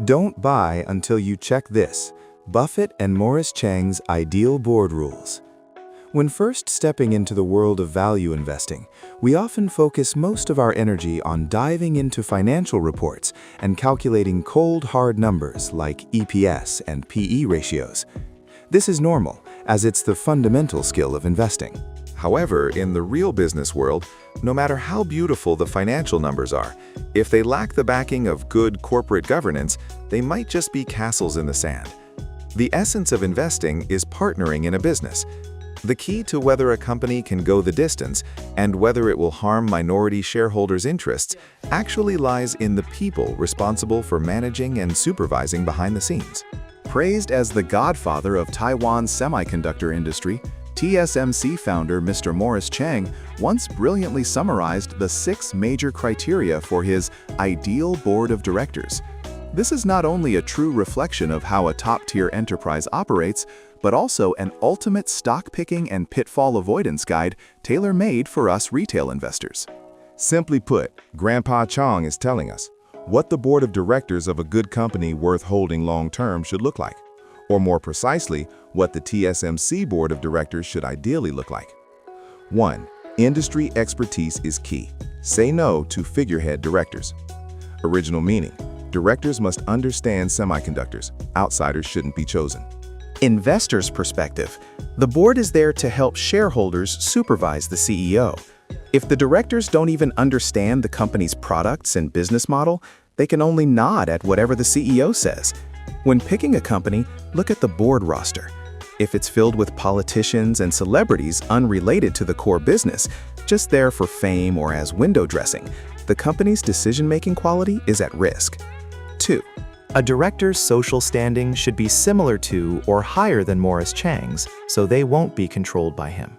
Don't buy until you check this: Buffett and Morris Chang's ideal board rules. When first stepping into the world of value investing, we often focus most of our energy on diving into financial reports and calculating cold, hard numbers like EPS and PE ratios. This is normal, as it's the fundamental skill of investing. However, in the real business world, no matter how beautiful the financial numbers are, if they lack the backing of good corporate governance, they might just be castles in the sand. The essence of investing is partnering in a business. The key to whether a company can go the distance and whether it will harm minority shareholders' interests actually lies in the people responsible for managing and supervising behind the scenes. Praised as the godfather of Taiwan's semiconductor industry, TSMC founder Mr. Morris Chang once brilliantly summarized the 6 major criteria for his ideal board of directors. This is not only a true reflection of how a top-tier enterprise operates, but also an ultimate stock-picking and pitfall-avoidance guide tailor-made for us retail investors. Simply put, Grandpa Chang is telling us what the board of directors of a good company worth holding long-term should look like, or more precisely, what the TSMC board of directors should ideally look like. 1. Industry expertise is key. Say no to figurehead directors. Original meaning: directors must understand semiconductors. Outsiders shouldn't be chosen. Investors' perspective: the board is there to help shareholders supervise the CEO. If the directors don't even understand the company's products and business model, they can only nod at whatever the CEO says. When picking a company, look at the board roster. If it's filled with politicians and celebrities unrelated to the core business, just there for fame or as window dressing, the company's decision-making quality is at risk. 2. A director's social standing should be similar to or higher than Morris Chang's, so they won't be controlled by him.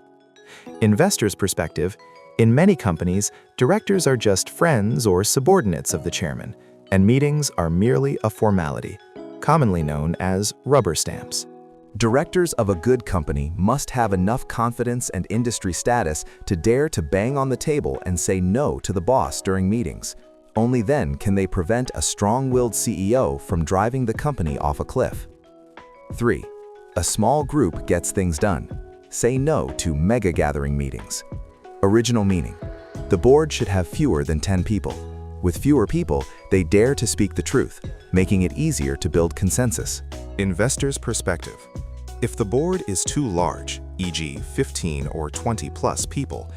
Investors' perspective: in many companies, directors are just friends or subordinates of the chairman, and meetings are merely a formality, commonly known as rubber stamps. Directors of a good company must have enough confidence and industry status to dare to bang on the table and say no to the boss during meetings. Only then can they prevent a strong-willed CEO from driving the company off a cliff. 3. A small group gets things done. Say no to mega-gathering meetings. Original meaning: the board should have fewer than 10 people. With fewer people, they dare to speak the truth, making it easier to build consensus. Investors' perspective: if the board is too large, e.g. 15 or 20 plus people,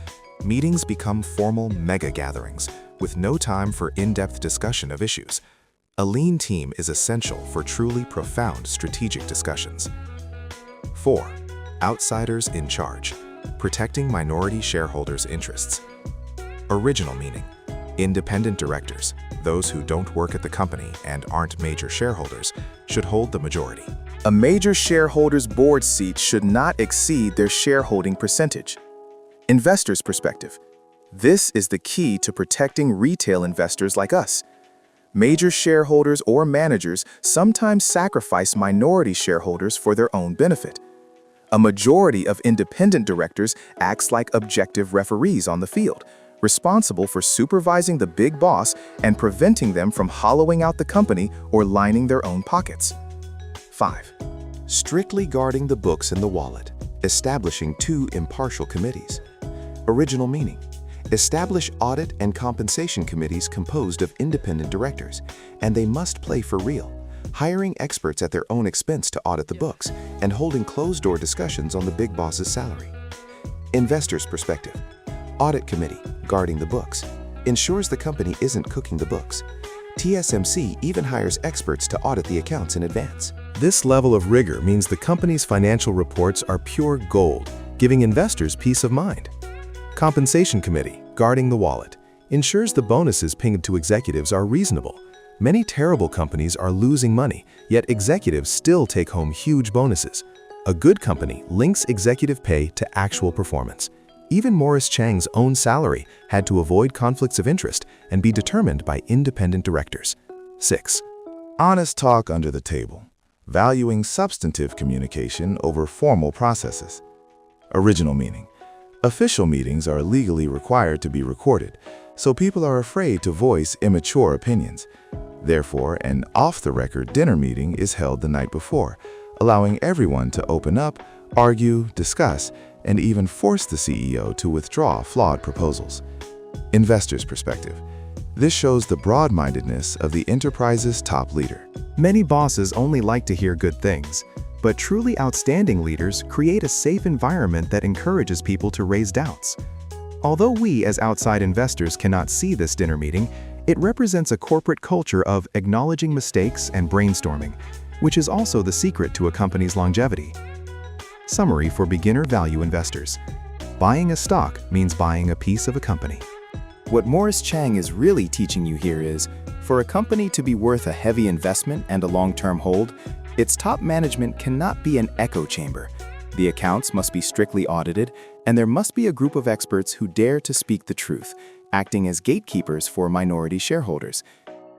meetings become formal mega gatherings with no time for in-depth discussion of issues. A lean team is essential for truly profound strategic discussions. 4. Outsiders in charge: protecting minority shareholders' interests. Original meaning: independent directors, those who don't work at the company and aren't major shareholders, should hold the majority. A major shareholder's board seat should not exceed their shareholding percentage. Investors' perspective: this is the key to protecting retail investors like us. Major shareholders or managers sometimes sacrifice minority shareholders for their own benefit. A majority of independent directors acts like objective referees on the field, responsible for supervising the big boss and preventing them from hollowing out the company or lining their own pockets. 5. Strictly guarding the books and the wallet, establishing 2 impartial committees. Original meaning: establish audit and compensation committees composed of independent directors, and they must play for real, hiring experts at their own expense to audit the books and holding closed-door discussions on the big boss's salary. Investors' perspective: audit committee, guarding the books, ensures the company isn't cooking the books. TSMC even hires experts to audit the accounts in advance. This level of rigor means the company's financial reports are pure gold, giving investors peace of mind. Compensation committee, guarding the wallet, ensures the bonuses paid to executives are reasonable. Many terrible companies are losing money, yet executives still take home huge bonuses. A good company links executive pay to actual performance. Even Morris Chang's own salary had to avoid conflicts of interest and be determined by independent directors. 6. Honest talk under the table, valuing substantive communication over formal processes. Original meaning: official meetings are legally required to be recorded, so people are afraid to voice immature opinions. Therefore, an off-the-record dinner meeting is held the night before, allowing everyone to open up, argue, discuss, and even force the CEO to withdraw flawed proposals. Investors' perspective. This shows the broad-mindedness of the enterprise's top leader. Many bosses only like to hear good things, but truly outstanding leaders create a safe environment that encourages people to raise doubts. Although we as outside investors cannot see this dinner meeting, it represents a corporate culture of acknowledging mistakes and brainstorming, which is also the secret to a company's longevity. Summary for beginner value investors. Buying a stock means buying a piece of a company. What Morris Chang is really teaching you here is, for a company to be worth a heavy investment and a long-term hold, its top management cannot be an echo chamber. The accounts must be strictly audited, and there must be a group of experts who dare to speak the truth, acting as gatekeepers for minority shareholders.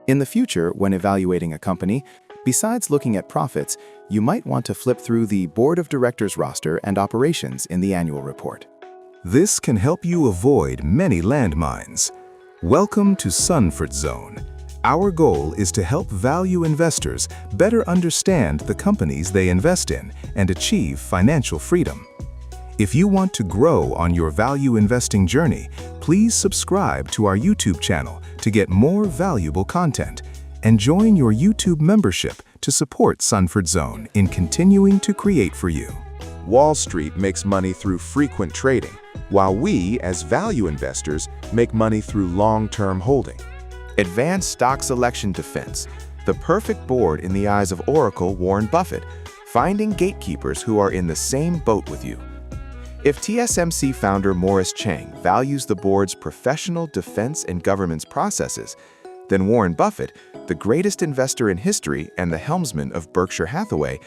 In the future, when evaluating a company, besides looking at profits, you might want to flip through the board of directors roster and operations in the annual report. This can help you avoid many landmines. Welcome to Sunfortzone. Our goal is to help value investors better understand the companies they invest in and achieve financial freedom. If you want to grow on your value investing journey, please subscribe to our YouTube channel to get more valuable content and join your YouTube membership to support Sunfortzone in continuing to create for you. Wall Street makes money through frequent trading, while we, as value investors, make money through long-term holding. Advanced Stock Selection Defense, the perfect board in the eyes of Oracle Warren Buffett, finding gatekeepers who are in the same boat with you. If TSMC founder Morris Chang values the board's professional defense and governance processes, then Warren Buffett, the greatest investor in history and the helmsman of Berkshire Hathaway,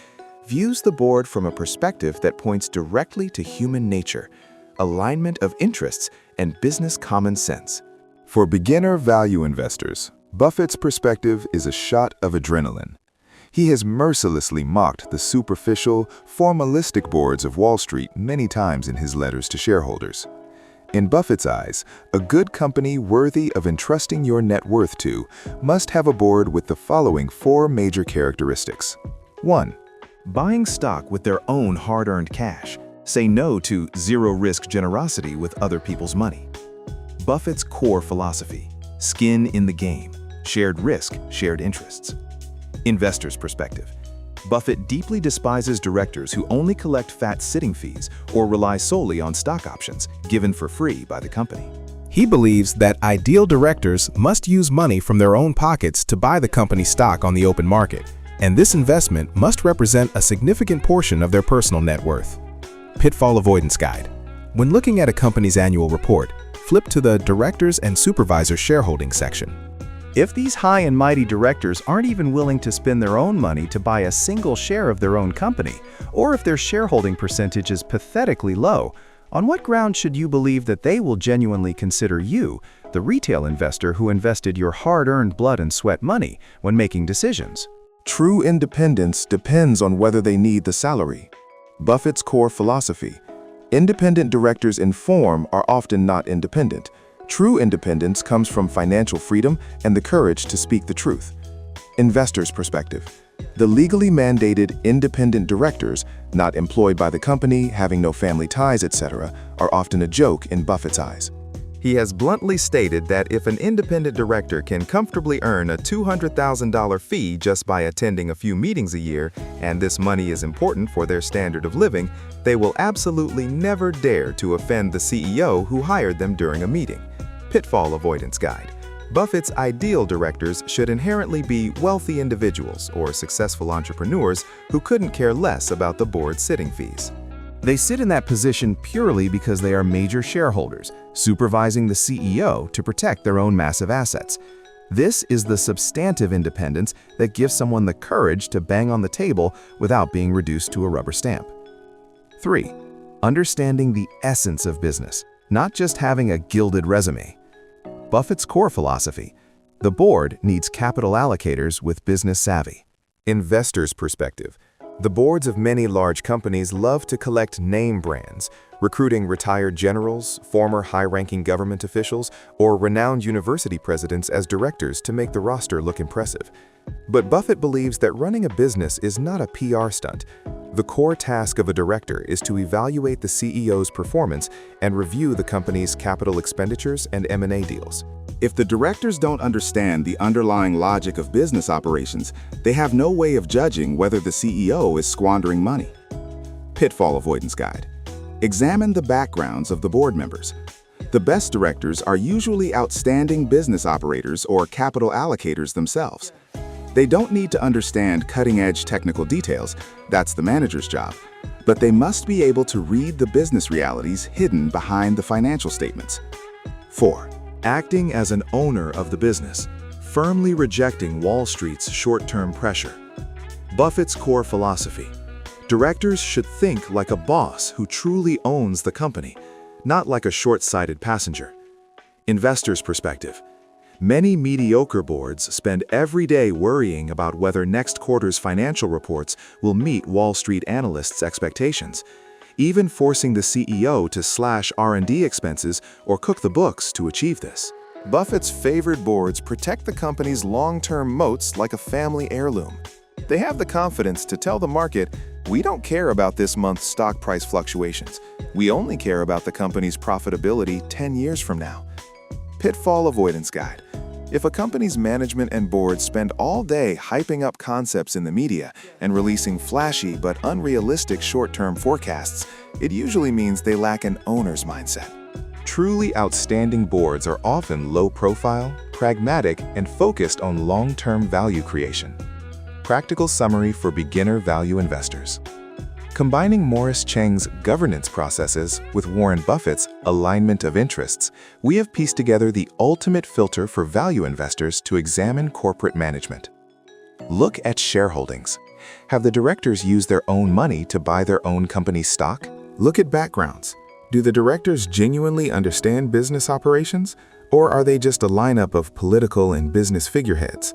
views the board from a perspective that points directly to human nature, alignment of interests, and business common sense. For beginner value investors, Buffett's perspective is a shot of adrenaline. He has mercilessly mocked the superficial, formalistic boards of Wall Street many times in his letters to shareholders. In Buffett's eyes, a good company worthy of entrusting your net worth to must have a board with the following 4 major characteristics. 1. Buying stock with their own hard-earned cash. Say no to zero-risk generosity with other people's money. Buffett's core philosophy: skin in the game, shared risk, shared interests. Investor's perspective. Buffett deeply despises directors who only collect fat sitting fees or rely solely on stock options given for free by the company. He believes that ideal directors must use money from their own pockets to buy the company's stock on the open market, and this investment must represent a significant portion of their personal net worth. Pitfall-Avoidance Guide. When looking at a company's annual report, flip to the Directors and Supervisors Shareholding section. If these high and mighty directors aren't even willing to spend their own money to buy a single share of their own company, or if their shareholding percentage is pathetically low, on what ground should you believe that they will genuinely consider you, the retail investor who invested your hard-earned blood and sweat money, when making decisions? True independence depends on whether they need the salary. Buffett's core philosophy. Independent directors in form are often not independent. True independence comes from financial freedom and the courage to speak the truth. Investor's perspective. The legally mandated independent directors, not employed by the company, having no family ties, etc., are often a joke in Buffett's eyes. He has bluntly stated that if an independent director can comfortably earn a $200,000 fee just by attending a few meetings a year, and this money is important for their standard of living, they will absolutely never dare to offend the CEO who hired them during a meeting. Pitfall-Avoidance Guide. Buffett's ideal directors should inherently be wealthy individuals or successful entrepreneurs who couldn't care less about the board's sitting fees. They sit in that position purely because they are major shareholders, supervising the CEO to protect their own massive assets. This is the substantive independence that gives someone the courage to bang on the table without being reduced to a rubber stamp. 3. Understanding the essence of business, not just having a gilded resume. Buffett's core philosophy: the board needs capital allocators with business savvy. Investor's perspective. The boards of many large companies love to collect name brands, recruiting retired generals, former high-ranking government officials, or renowned university presidents as directors to make the roster look impressive. But Buffett believes that running a business is not a PR stunt. The core task of a director is to evaluate the CEO's performance and review the company's capital expenditures and M&A deals. If the directors don't understand the underlying logic of business operations, they have no way of judging whether the CEO is squandering money. Pitfall-Avoidance Guide. Examine the backgrounds of the board members. The best directors are usually outstanding business operators or capital allocators themselves. They don't need to understand cutting-edge technical details, that's the manager's job, but they must be able to read the business realities hidden behind the financial statements. 4. Acting as an owner of the business, firmly rejecting Wall Street's short-term pressure. Buffett's core philosophy: directors should think like a boss who truly owns the company, not like a short-sighted passenger. Investors' perspective: many mediocre boards spend every day worrying about whether next quarter's financial reports will meet Wall Street analysts' expectations, even forcing the CEO to slash R&D expenses or cook the books to achieve this. Buffett's favored boards protect the company's long-term moats like a family heirloom. They have the confidence to tell the market, "We don't care about this month's stock price fluctuations. We only care about the company's profitability 10 years from now." Pitfall-Avoidance Guide. If a company's management and board spend all day hyping up concepts in the media and releasing flashy but unrealistic short-term forecasts, it usually means they lack an owner's mindset. Truly outstanding boards are often low-profile, pragmatic, and focused on long-term value creation. Practical summary for beginner value investors. Combining Morris Chang's governance processes with Warren Buffett's alignment of interests, we have pieced together the ultimate filter for value investors to examine corporate management. Look at shareholdings. Have the directors used their own money to buy their own company's stock? Look at backgrounds. Do the directors genuinely understand business operations, or are they just a lineup of political and business figureheads?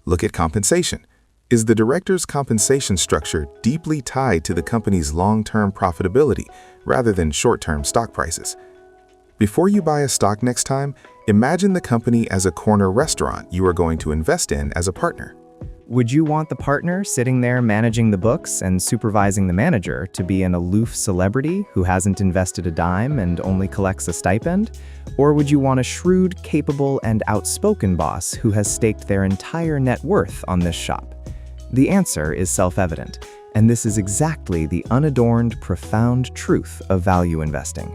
Look at compensation. Is the director's compensation structure deeply tied to the company's long-term profitability rather than short-term stock prices? Before you buy a stock next time, imagine the company as a corner restaurant you are going to invest in as a partner. Would you want the partner sitting there managing the books and supervising the manager to be an aloof celebrity who hasn't invested a dime and only collects a stipend? Or would you want a shrewd, capable, and outspoken boss who has staked their entire net worth on this shop? The answer is self-evident, and this is exactly the unadorned, profound truth of value investing.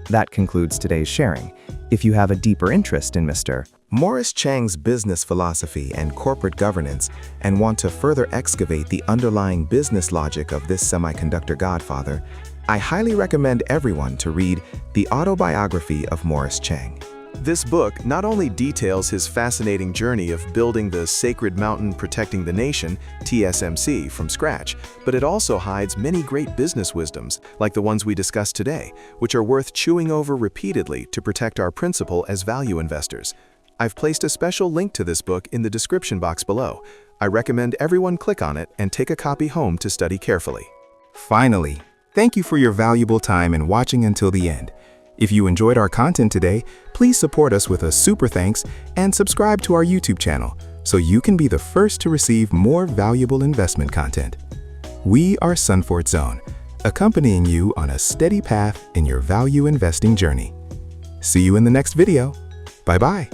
That concludes today's sharing. If you have a deeper interest in Mr. Morris Chang's business philosophy and corporate governance and want to further excavate the underlying business logic of this semiconductor godfather, I highly recommend everyone to read The Autobiography of Morris Chang. This book not only details his fascinating journey of building the Sacred Mountain Protecting the Nation, TSMC, from scratch, but it also hides many great business wisdoms, like the ones we discussed today, which are worth chewing over repeatedly to protect our principle as value investors. I've placed a special link to this book in the description box below. I recommend everyone click on it and take a copy home to study carefully. Finally, thank you for your valuable time and watching until the end. If you enjoyed our content today, please support us with a super thanks and subscribe to our YouTube channel so you can be the first to receive more valuable investment content. We are Sunfortzone, accompanying you on a steady path in your value investing journey. See you in the next video. Bye-bye.